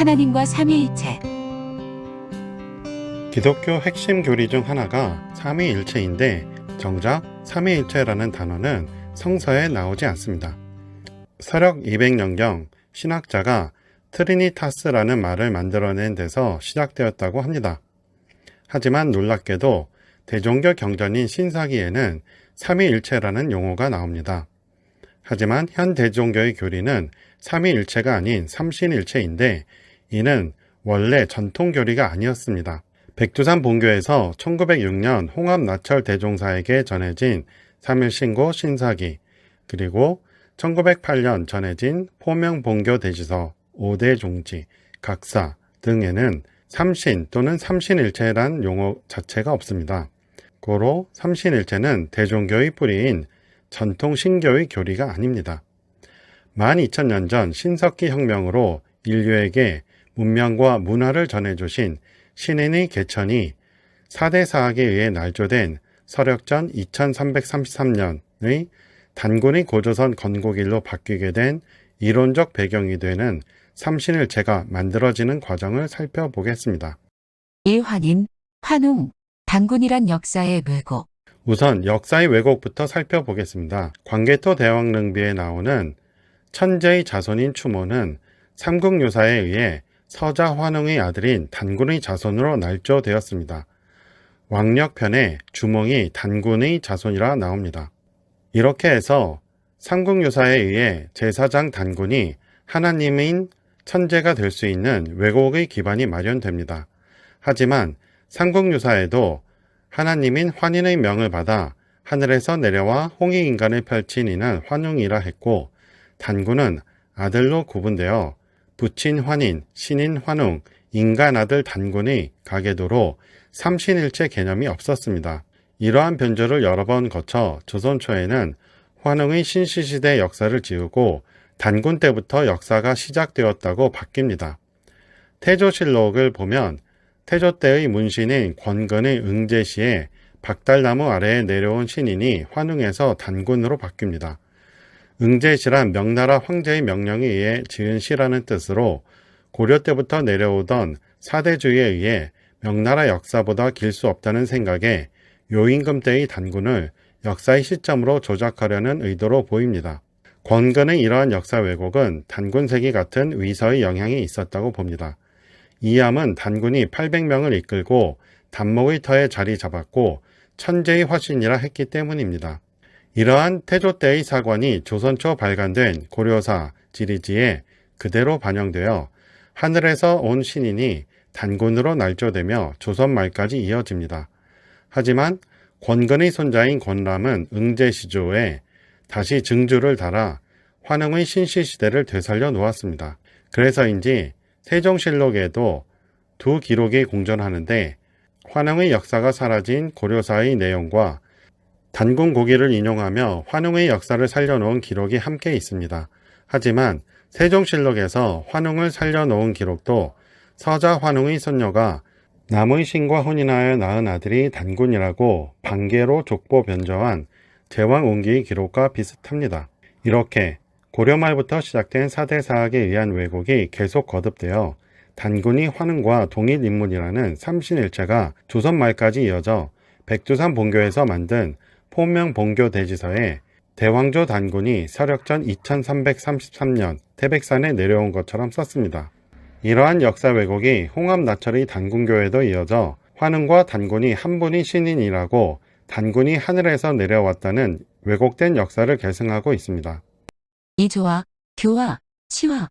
하나님과 삼위일체. 기독교 핵심 교리 중 하나가 삼위일체인데 정작 삼위일체라는 단어는 성서에 나오지 않습니다. 서력 200년경 신학자가 트리니타스라는 말을 만들어낸 데서 시작되었다고 합니다. 하지만 놀랍게도 대종교 경전인 신사기에는 삼위일체라는 용어가 나옵니다. 하지만 현 대종교의 교리는 삼위일체가 아닌 삼신일체인데 이는 원래 전통 교리가 아니었습니다. 백두산 본교에서 1906년 홍합나철 대종사에게 전해진 삼일신고 신사기, 그리고 1908년 전해진 포명본교 대지서, 5대 종지, 각사 등에는 삼신 또는 삼신일체란 용어 자체가 없습니다. 고로 삼신일체는 대종교의 뿌리인 전통 신교의 교리가 아닙니다. 12,000년 전 신석기 혁명으로 인류에게 문명과 문화를 전해주신 신인의 개천이 4대 사학에 의해 날조된 서력전 2333년의 단군의 고조선 건국일로 바뀌게 된 이론적 배경이 되는 삼신일체가 만들어지는 과정을 살펴보겠습니다. 1. 환인, 환웅, 단군이란 역사의 왜곡. 우선 역사의 왜곡부터 살펴보겠습니다. 광개토 대왕릉비에 나오는 천재의 자손인 추모는 삼국유사에 의해 서자 환웅의 아들인 단군의 자손으로 날조되었습니다. 왕력편에 주몽이 단군의 자손이라 나옵니다. 이렇게 해서 삼국유사에 의해 제사장 단군이 하나님인 천재가 될 수 있는 왜곡의 기반이 마련됩니다. 하지만 삼국유사에도 하나님인 환인의 명을 받아 하늘에서 내려와 홍익인간을 펼친 이는 환웅이라 했고, 단군은 아들로 구분되어 부친 환인, 신인 환웅, 인간 아들 단군의 가계도로 삼신일체 개념이 없었습니다. 이러한 변조를 여러 번 거쳐 조선 초에는 환웅의 신시시대 역사를 지우고 단군 때부터 역사가 시작되었다고 바뀝니다. 태조실록을 보면 태조 때의 문신인 권근의 응제시에 박달나무 아래에 내려온 신인이 환웅에서 단군으로 바뀝니다. 응제시란 명나라 황제의 명령에 의해 지은 시라는 뜻으로 고려 때부터 내려오던 사대주의에 의해 명나라 역사보다 길 수 없다는 생각에 요임금 때의 단군을 역사의 시점으로 조작하려는 의도로 보입니다. 권근의 이러한 역사 왜곡은 단군세기 같은 위서의 영향이 있었다고 봅니다. 이암은 단군이 800명을 이끌고 단목의 터에 자리 잡았고 천재의 화신이라 했기 때문입니다. 이러한 태조 때의 사관이 조선 초 발간된 고려사 지리지에 그대로 반영되어 하늘에서 온 신인이 단군으로 날조되며 조선 말까지 이어집니다. 하지만 권근의 손자인 권람은 응제시조에 다시 증주를 달아 환웅의 신시시대를 되살려 놓았습니다. 그래서인지 세종실록에도 두 기록이 공존하는데 환웅의 역사가 사라진 고려사의 내용과 단군 고기를 인용하며 환웅의 역사를 살려놓은 기록이 함께 있습니다. 하지만 세종실록에서 환웅을 살려놓은 기록도 서자 환웅의 손녀가 남의 신과 혼인하여 낳은 아들이 단군이라고 반개로 족보 변조한 제왕운기의 기록과 비슷합니다. 이렇게 고려 말부터 시작된 사대사학에 의한 왜곡이 계속 거듭되어 단군이 환웅과 동일 인물이라는 삼신일체가 조선 말까지 이어져 백두산 본교에서 만든 포명본교 대지서에 대왕조 단군이 서력전 2333년 태백산에 내려온 것처럼 썼습니다. 이러한 역사 왜곡이 홍합나철의 단군교에도 이어져 환웅과 단군이 한 분이 신인이라고 단군이 하늘에서 내려왔다는 왜곡된 역사를 계승하고 있습니다. 이조화, 교화, 치화.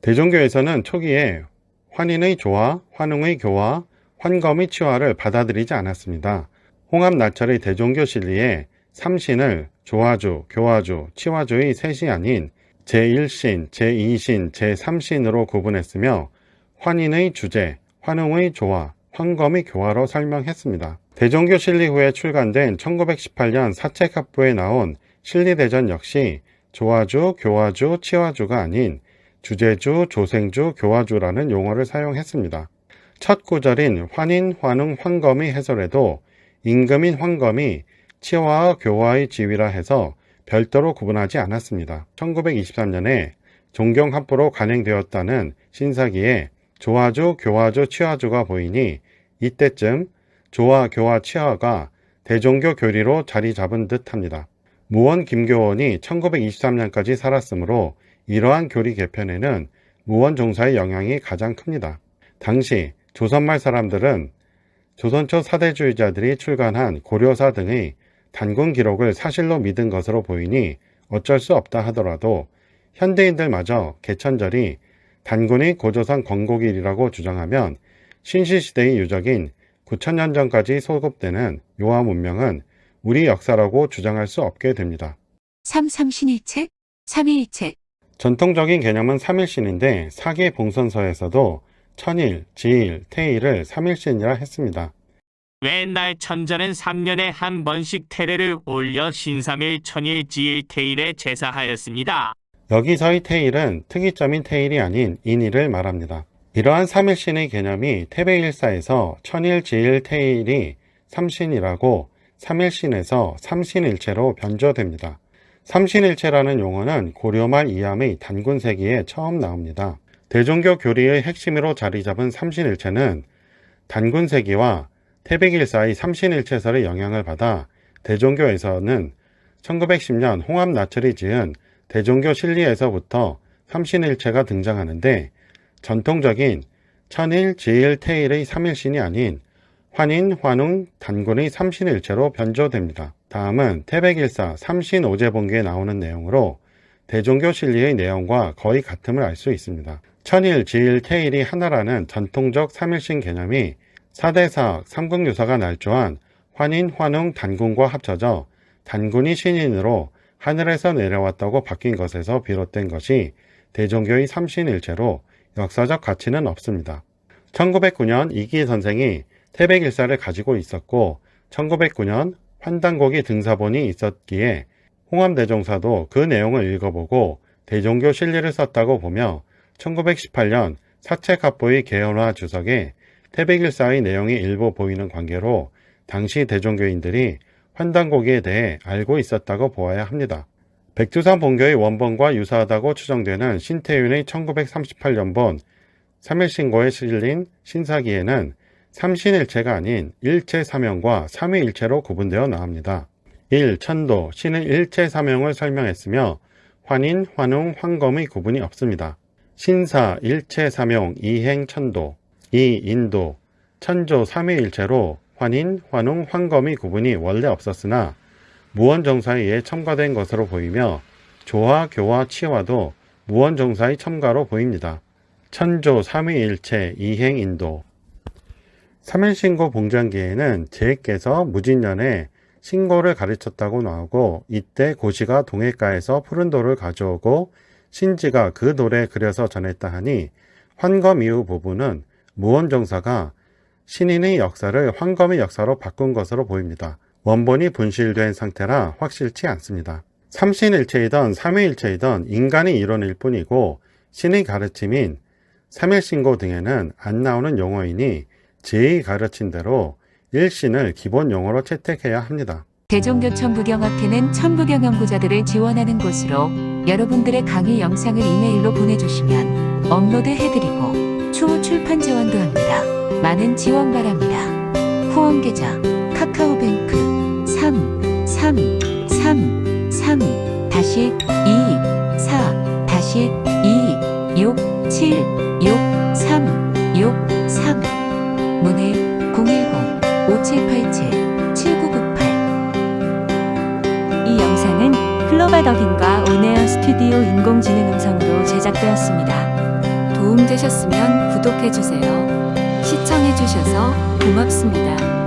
대종교에서는 초기에 환인의 조화, 환웅의 교화, 환검의 치화를 받아들이지 않았습니다. 홍합나철의 대종교 신리에 삼신을 조화주, 교화주, 치화주의 셋이 아닌 제1신, 제2신, 제3신으로 구분했으며 환인의 주제, 환웅의 조화, 환검의 교화로 설명했습니다. 대종교 신리 후에 출간된 1918년 사책합부에 나온 신리대전 역시 조화주, 교화주, 치화주가 아닌 주제주, 조생주, 교화주라는 용어를 사용했습니다. 첫 구절인 환인, 환웅, 환검의 해설에도 임금인 환검이 치화와 교화의 지위라 해서 별도로 구분하지 않았습니다. 1923년에 종경합부로 간행되었다는 신사기에 조화주, 교화주, 치화주가 보이니 이때쯤 조화, 교화, 치화가 대종교 교리로 자리 잡은 듯 합니다. 무원 김교원이 1923년까지 살았으므로 이러한 교리 개편에는 무원 종사의 영향이 가장 큽니다. 당시 조선말 사람들은 조선초 사대주의자들이 출간한 고려사 등의 단군 기록을 사실로 믿은 것으로 보이니 어쩔 수 없다 하더라도 현대인들마저 개천절이 단군의 고조선 건국일이라고 주장하면 신시시대의 유적인 9,000년 전까지 소급되는 요하 문명은 우리 역사라고 주장할 수 없게 됩니다. 삼삼신일책, 삼위일책. 전통적인 개념은 삼일신인데 사기 봉선서에서도 천일, 지일, 태일을 삼일신이라 했습니다. 왜날 천자는 3년에 한 번씩 태례를 올려 신삼일, 천일, 지일, 태일에 제사하였습니다. 여기서의 태일은 특이점인 태일이 아닌 인일을 말합니다. 이러한 삼일신의 개념이 태백일사에서 천일, 지일, 태일이 삼신이라고 삼일신에서 삼신일체로 변조됩니다. 삼신일체라는 용어는 고려말 이함의 단군세기에 처음 나옵니다. 대종교 교리의 핵심으로 자리 잡은 삼신일체는 단군세기와 태백일사의 삼신일체설의 영향을 받아 대종교에서는 1910년 홍합나철이 지은 대종교 실리에서부터 삼신일체가 등장하는데 전통적인 천일, 지일, 태일의 삼일신이 아닌 환인, 환웅, 단군의 삼신일체로 변조됩니다. 다음은 태백일사 삼신오제본기에 나오는 내용으로 대종교 실리의 내용과 거의 같음을 알 수 있습니다. 천일, 지일, 태일이 하나라는 전통적 삼일신 개념이 사대사학, 삼국유사가 날조한 환인, 환웅, 단군과 합쳐져 단군이 신인으로 하늘에서 내려왔다고 바뀐 것에서 비롯된 것이 대종교의 삼신일체로 역사적 가치는 없습니다. 1909년 이기 선생이 태백일사를 가지고 있었고 1909년 환단곡이 등사본이 있었기에 홍암대종사도 그 내용을 읽어보고 대종교 실리를 썼다고 보며 1918년 사채갑보의 개헌화 주석에 태백일사의 내용이 일부 보이는 관계로 당시 대종교인들이 환단고기에 대해 알고 있었다고 보아야 합니다. 백두산 본교의 원본과 유사하다고 추정되는 신태윤의 1938년본 3일신고에 실린 신사기에는 삼신일체가 아닌 일체사명과 삼위일체로 구분되어 나옵니다. 1. 천도, 신의 일체사명을 설명했으며 환인, 환웅, 환검의 구분이 없습니다. 신사, 일체사명, 이행천도. 2. 인도, 천조, 삼위일체로 환인, 환웅, 환검의 구분이 원래 없었으나 무원정사에 의해 첨가된 것으로 보이며 조화, 교화, 치화도 무원정사의 첨가로 보입니다. 천조, 삼위일체, 이행인도. 삼일신고 봉장기에는 제께서 무진년에 신고를 가르쳤다고 나오고 이때 고시가 동해가에서 푸른 돌을 가져오고 신지가 그 돌에 그려서 전했다 하니 환검 이후 부분은 무원정사가 신인의 역사를 환검의 역사로 바꾼 것으로 보입니다. 원본이 분실된 상태라 확실치 않습니다. 삼신일체이던 삼위일체이던 인간의 이론일 뿐이고 신의 가르침인 삼일신고 등에는 안 나오는 용어이니 제의 가르친 대로 일신을 기본 용어로 채택해야 합니다. 대종교 천부경학회는 천부경 연구자들을 지원하는 곳으로 여러분들의 강의 영상을 이메일로 보내주시면 업로드해드리고 추후 출판 지원도 합니다. 많은 지원 바랍니다. 후원 계좌 카카오뱅크 333-2-2-6-7-6-3-6-3 문의 010-5787-7998. 이 영상은 플로바 더빙과 온에어 스튜디오 인공지능 음성으로 제작되었습니다. 도움되셨으면 구독해주세요. 시청해주셔서 고맙습니다.